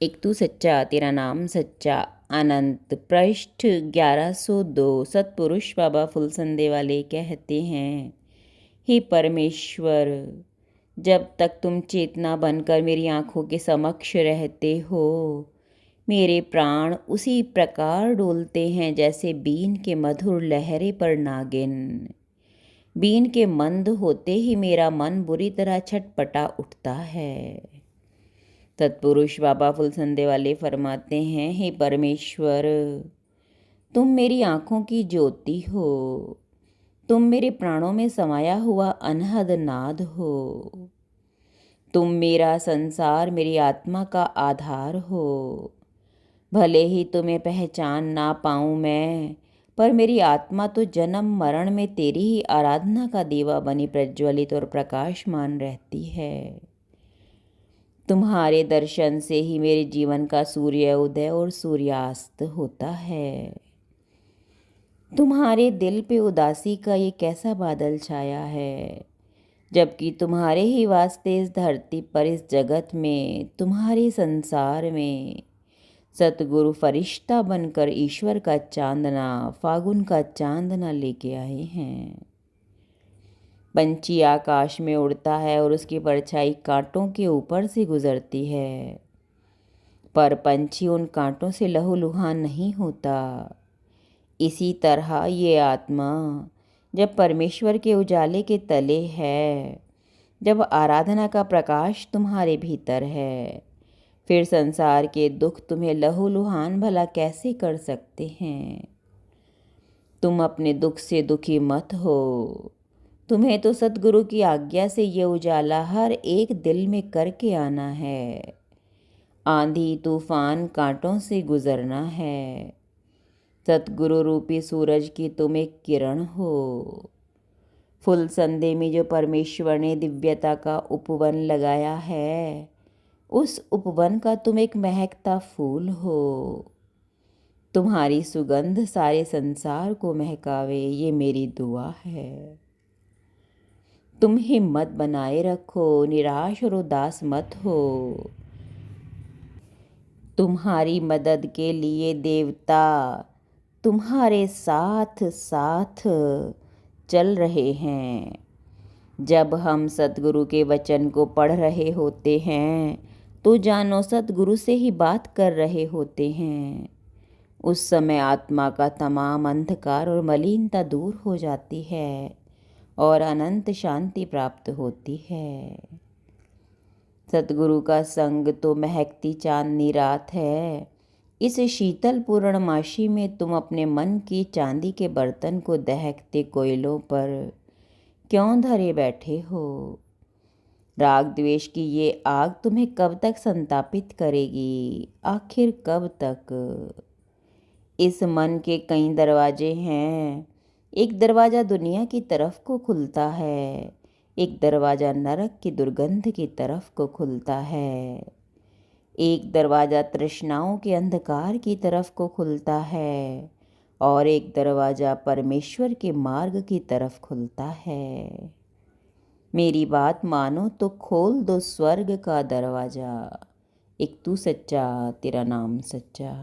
एक तू सच्चा तेरा नाम सच्चा। अनंत पृष्ठ 1102। सतपुरुष बाबा फुलसंदे वाले कहते हैं, हे परमेश्वर, जब तक तुम चेतना बनकर मेरी आँखों के समक्ष रहते हो, मेरे प्राण उसी प्रकार डोलते हैं जैसे बीन के मधुर लहरे पर नागिन। बीन के मंद होते ही मेरा मन बुरी तरह छटपटा उठता है। सतपुरुष बाबा फुलसंदे वाले फरमाते हैं, हे परमेश्वर, तुम मेरी आँखों की ज्योति हो, तुम मेरे प्राणों में समाया हुआ अनहद नाद हो, तुम मेरा संसार, मेरी आत्मा का आधार हो। भले ही तुम्हें पहचान ना पाऊँ मैं, पर मेरी आत्मा तो जन्म मरण में तेरी ही आराधना का दीवा बनी प्रज्वलित और प्रकाशमान रहती है। तुम्हारे दर्शन से ही मेरे जीवन का सूर्य उदय और सूर्यास्त होता है। तुम्हारे दिल पे उदासी का ये कैसा बादल छाया है, जबकि तुम्हारे ही वास्ते इस धरती पर, इस जगत में, तुम्हारे संसार में सतगुरु फरिश्ता बनकर ईश्वर का चांदना, फागुन का चांदना लेके आए हैं। पंछी आकाश में उड़ता है और उसकी परछाई कांटों के ऊपर से गुजरती है, पर पंछी उन कांटों से लहूलुहान नहीं होता। इसी तरह ये आत्मा जब परमेश्वर के उजाले के तले है, जब आराधना का प्रकाश तुम्हारे भीतर है, फिर संसार के दुख तुम्हें लहूलुहान भला कैसे कर सकते हैं। तुम अपने दुख से दुखी मत हो। तुम्हें तो सतगुरु की आज्ञा से ये उजाला हर एक दिल में करके आना है। आंधी तूफान कांटों से गुजरना है। सतगुरु रूपी सूरज की तुम एक किरण हो। फुलसंदे में जो परमेश्वर ने दिव्यता का उपवन लगाया है, उस उपवन का तुम एक महकता फूल हो। तुम्हारी सुगंध सारे संसार को महकावे, ये मेरी दुआ है। तुम हिम्मत बनाए रखो, निराश और उदास मत हो। तुम्हारी मदद के लिए देवता तुम्हारे साथ साथ चल रहे हैं। जब हम सतगुरु के वचन को पढ़ रहे होते हैं, तो जानो सतगुरु से ही बात कर रहे होते हैं। उस समय आत्मा का तमाम अंधकार और मलिनता दूर हो जाती है और अनंत शांति प्राप्त होती है। सतगुरु का संग तो महकती चांदनी रात है। इस शीतल पूर्णमासी में तुम अपने मन की चांदी के बर्तन को दहकते कोयलों पर क्यों धरे बैठे हो। राग द्वेष की ये आग तुम्हें कब तक संतापित करेगी, आखिर कब तक। इस मन के कई दरवाजे हैं। एक दरवाज़ा दुनिया की तरफ को खुलता है, एक दरवाज़ा नरक की दुर्गंध की तरफ को खुलता है। एक दरवाज़ा तृष्णाओं के अंधकार की तरफ को खुलता है और एक दरवाज़ा परमेश्वर के मार्ग की तरफ खुलता है। मेरी बात मानो तो खोल दो स्वर्ग का दरवाज़ा। एक तू सच्चा तेरा नाम सच्चा।